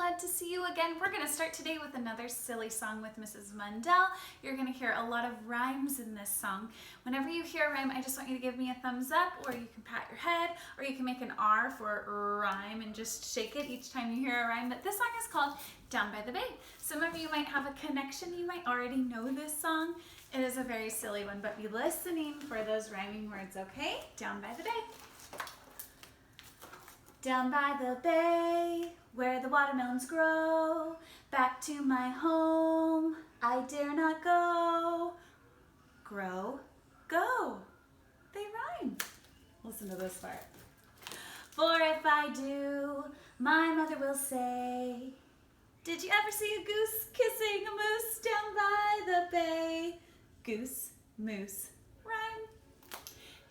glad to see you again. We're going to start today with another silly song with Mrs. Mundell. You're going to hear a lot of rhymes in this song. Whenever you hear a rhyme, I just want you to give me a thumbs up, or you can pat your head, or you can make an R for rhyme and just shake it each time you hear a rhyme. But this song is called Down by the Bay. Some of you might have a connection. You might already know this song. It is a very silly one, but be listening for those rhyming words, okay? Down by the bay. Down by the bay, where the watermelons grow, back to my home, I dare not go. Grow, go. They rhyme. Listen to this part. For if I do, my mother will say, did you ever see a goose kissing a moose down by the bay? Goose, moose, rhyme.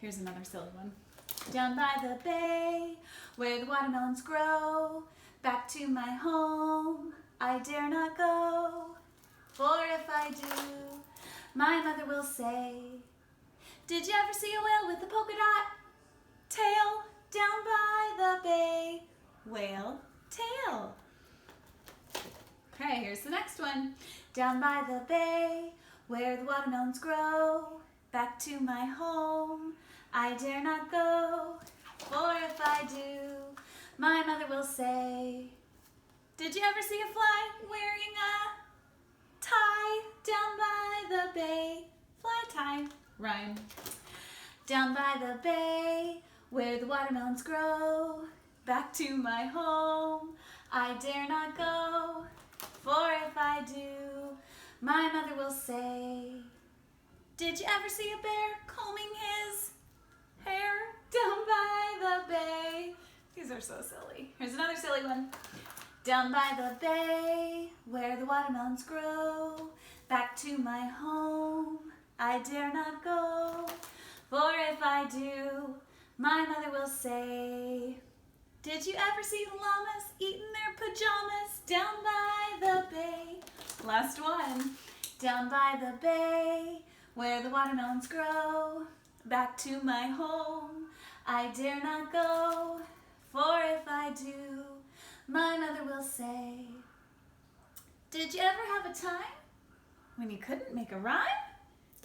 Here's another silly one. Down by the bay, where the watermelons grow, back to my home, I dare not go. For if I do, my mother will say, did you ever see a whale with a polka dot tail down by the bay? Whale tail. Okay, here's the next one. Down by the bay, where the watermelons grow, back to my home, I dare not go. For if I do, my mother will say, did you ever see a fly wearing a tie down by the bay? Fly tie, rhyme. Down by the bay, where the watermelons grow, back to my home, I dare not go. For if I do, my mother will say, did you ever see a bear combing his hair down by the bay? These are so silly. Here's another silly one. Down by the bay, where the watermelons grow, back to my home, I dare not go. For if I do, my mother will say, did you ever see llamas eating their pajamas down by the bay? Last one. Down by the bay, where the watermelons grow, back to my home, I dare not go. For if I do, my mother will say, did you ever have a time when you couldn't make a rhyme?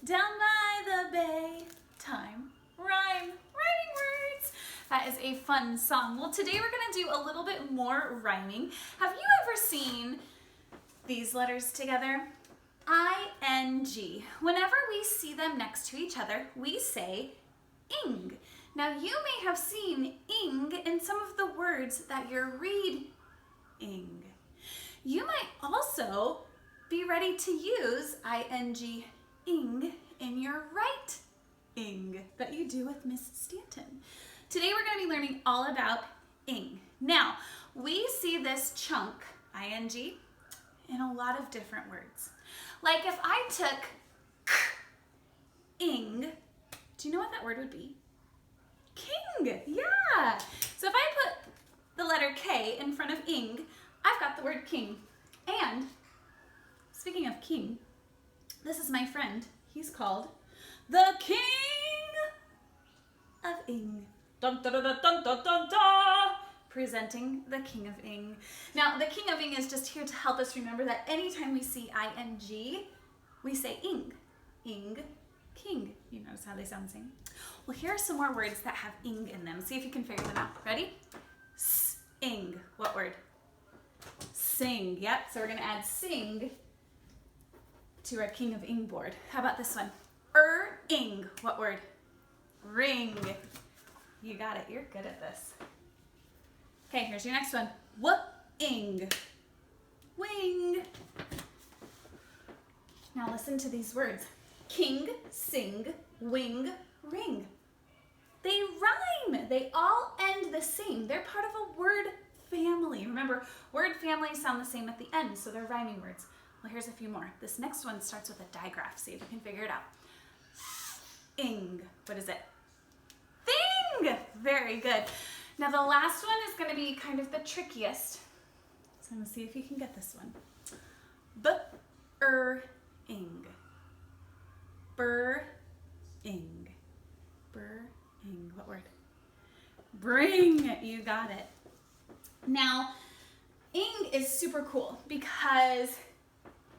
Down by the bay, time, rhyme, rhyming words. That is a fun song. Well, today we're going to do a little bit more rhyming. Have you ever seen these letters together? I-N-G. Whenever we see them next to each other, we say ing. Now, you may have seen ing in some of the words that you're reading. You might also be ready to use ing, ing in your writing that you do with Miss Stanton. Today, we're going to be learning all about ing. Now, we see this chunk, ing, in a lot of different words. Like if I took ing, do you know what that word would be? King, yeah. So if I put the letter K in front of ing, I've got the word king. And speaking of king, this is my friend. He's called the King of Ing. Dun, dun, dun, dun, dun, dun, dun, dun. Presenting the King of Ing. Now, the King of Ing is just here to help us remember that anytime we see ing, we say ing. Ing, king. You notice how they sound the same? Well, here are some more words that have ing in them. See if you can figure them out. Ready? Sing. What word? Sing. Yep, so we're going to add sing to our King of Ing board. How about this one? Ing. What word? Ring. You got it. You're good at this. Okay, here's your next one. Whoop-ing. Wing. Now listen to these words. King, sing, wing, ring. They rhyme. They all end the same. They're part of a word family. Remember, word families sound the same at the end, so they're rhyming words. Well, here's a few more. This next one starts with a digraph. See if you can figure it out. Ing. What is it? Thing. Very good. Now the last one is going to be kind of the trickiest. So I'm going to see if you can get this one. B-er-ing. Bur-ing. Bur-ing. What word? Bring. You got it. Now, ing is super cool because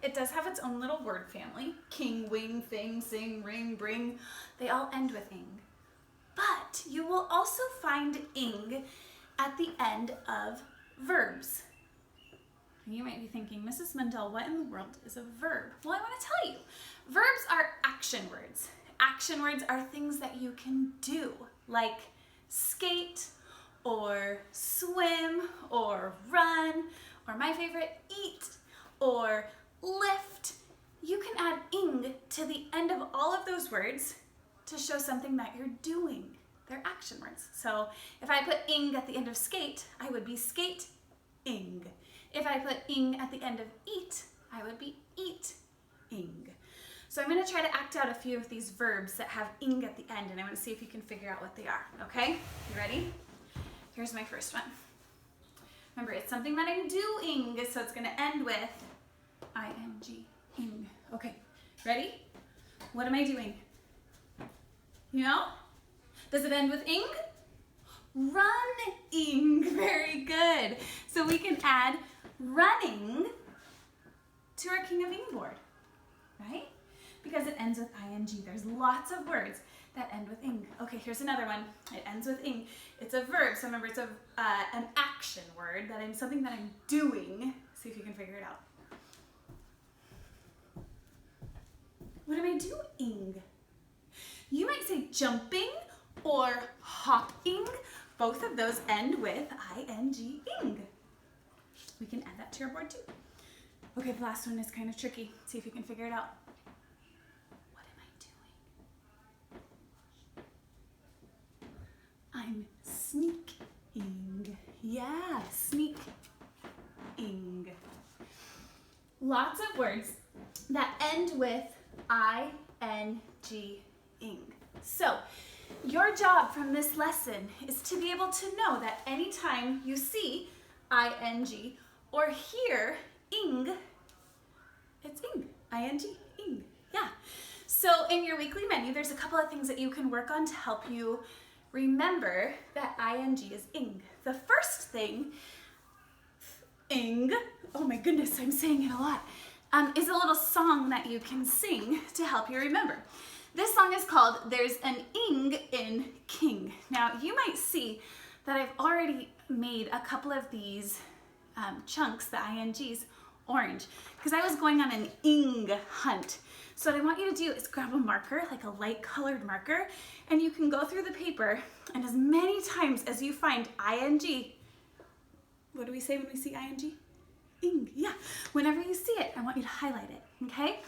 it does have its own little word family. King, wing, thing, sing, ring, bring. They all end with ing. But you will also find ing at the end of verbs. You might be thinking, Mrs. Mundell, what in the world is a verb? Well, I want to tell you. Verbs are action words. Action words are things that you can do, like skate, or swim, or run, or my favorite, eat, or lift. You can add ing to the end of all of those words to show something that you're doing. They're action words. So if I put ing at the end of skate, I would be skate-ing. If I put ing at the end of eat, I would be eat-ing. So I'm going to try to act out a few of these verbs that have ing at the end, and I want to see if you can figure out what they are, okay? You ready? Here's my first one. Remember, it's something that I'm doing, so it's going to end with ing, ing. Okay, ready? What am I doing? You know? Does it end with ing? Running. Very good. So we can add running to our King of Ing board, right? Because it ends with ing. There's lots of words that end with ing. Okay, here's another one. It ends with ing. It's a verb, so remember it's an action word, something that I'm doing. See if you can figure it out. What am I doing? You might say jumping or hopping. Both of those end with ing, ing. We can add that to your board too. Okay, the last one is kind of tricky. See if you can figure it out. What am I doing? I'm sneaking. Yeah, sneak-ing. Lots of words that end with ing, ing. So, your job from this lesson is to be able to know that anytime you see ing or hear ing, it's ing, ing, yeah. So in your weekly menu, there's a couple of things that you can work on to help you remember that ing is ing. The first thing, ing, oh my goodness, I'm saying it a lot, is a little song that you can sing to help you remember. This song is called There's an Ing in King. Now you might see that I've already made a couple of these chunks, the ings, orange, because I was going on an ing hunt. So what I want you to do is grab a marker, like a light colored marker, and you can go through the paper, and as many times as you find ing, what do we say when we see ing? Ing, yeah. Whenever you see it, I want you to highlight it, okay?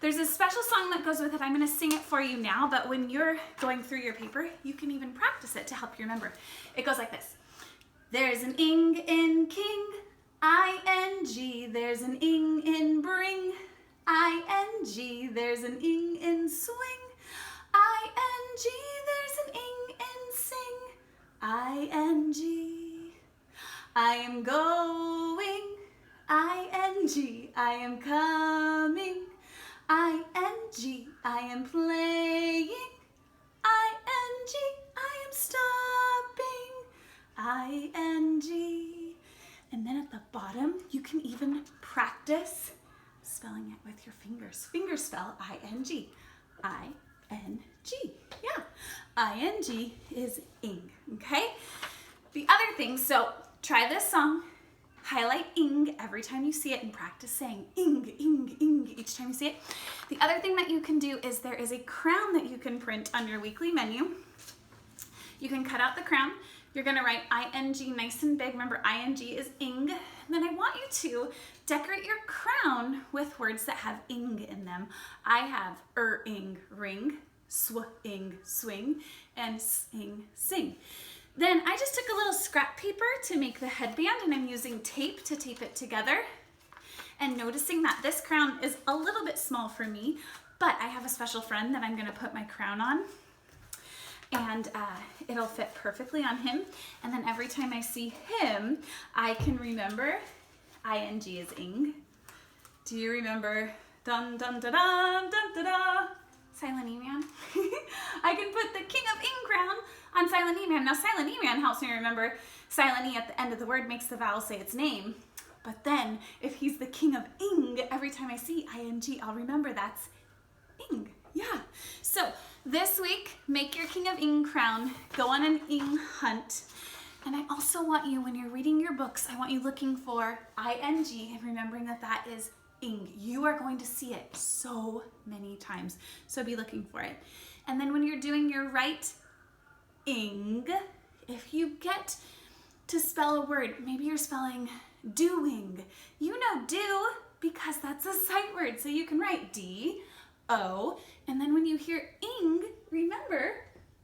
There's a special song that goes with it. I'm going to sing it for you now, but when you're going through your paper, you can even practice it to help you remember. It goes like this. There's an ing in king, ing. There's an ing in bring, ing. There's an ing in swing, ing. There's an ing in sing, ing. I am going, ing. I am coming, ing. I am playing, ing. I am stopping, ing. And then at the bottom, you can even practice spelling it with your fingers. Finger spell ing. ing. Yeah. Ing is ing. Okay? The other thing, so try this song. Highlight ing every time you see it and practice saying ing, ing, ing each time you see it. The other thing that you can do is there is a crown that you can print on your weekly menu. You can cut out the crown. You're going to write ing nice and big. Remember, ing is ing. And then I want you to decorate your crown with words that have ing in them. I have ing, ring, sw-ing, swing, and sing, sing. Then I just took a little scrap paper to make the headband, and I'm using tape to tape it together. And noticing that this crown is a little bit small for me, but I have a special friend that I'm going to put my crown on. And it'll fit perfectly on him. And then every time I see him, I can remember ing is ing. Do you remember dun dun da dun dun da da? Silent E-Man. I can put the King of Ing crown on Silent E-Man. Now Silent E-Man helps me remember Silent E at the end of the word makes the vowel say its name. But then if he's the king of ing, every time I see ing, I'll remember that's ing. Yeah. So this week, make your king of ing crown. Go on an ing hunt. And I also want you, when you're reading your books, I want you looking for ing and remembering that that is ing. You are going to see it so many times. So be looking for it. And then when you're doing your right ing, if you get to spell a word, maybe you're spelling doing. You know do because that's a sight word. So you can write D-O. And then when you hear ing, remember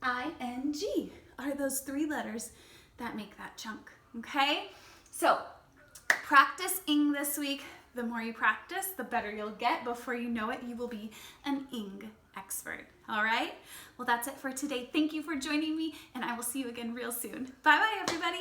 I-N-G are those 3 letters that make that chunk, okay? So practice ing this week. The more you practice, the better you'll get. Before you know it, you will be an ing expert, all right? Well, that's it for today. Thank you for joining me, and I will see you again real soon. Bye-bye, everybody.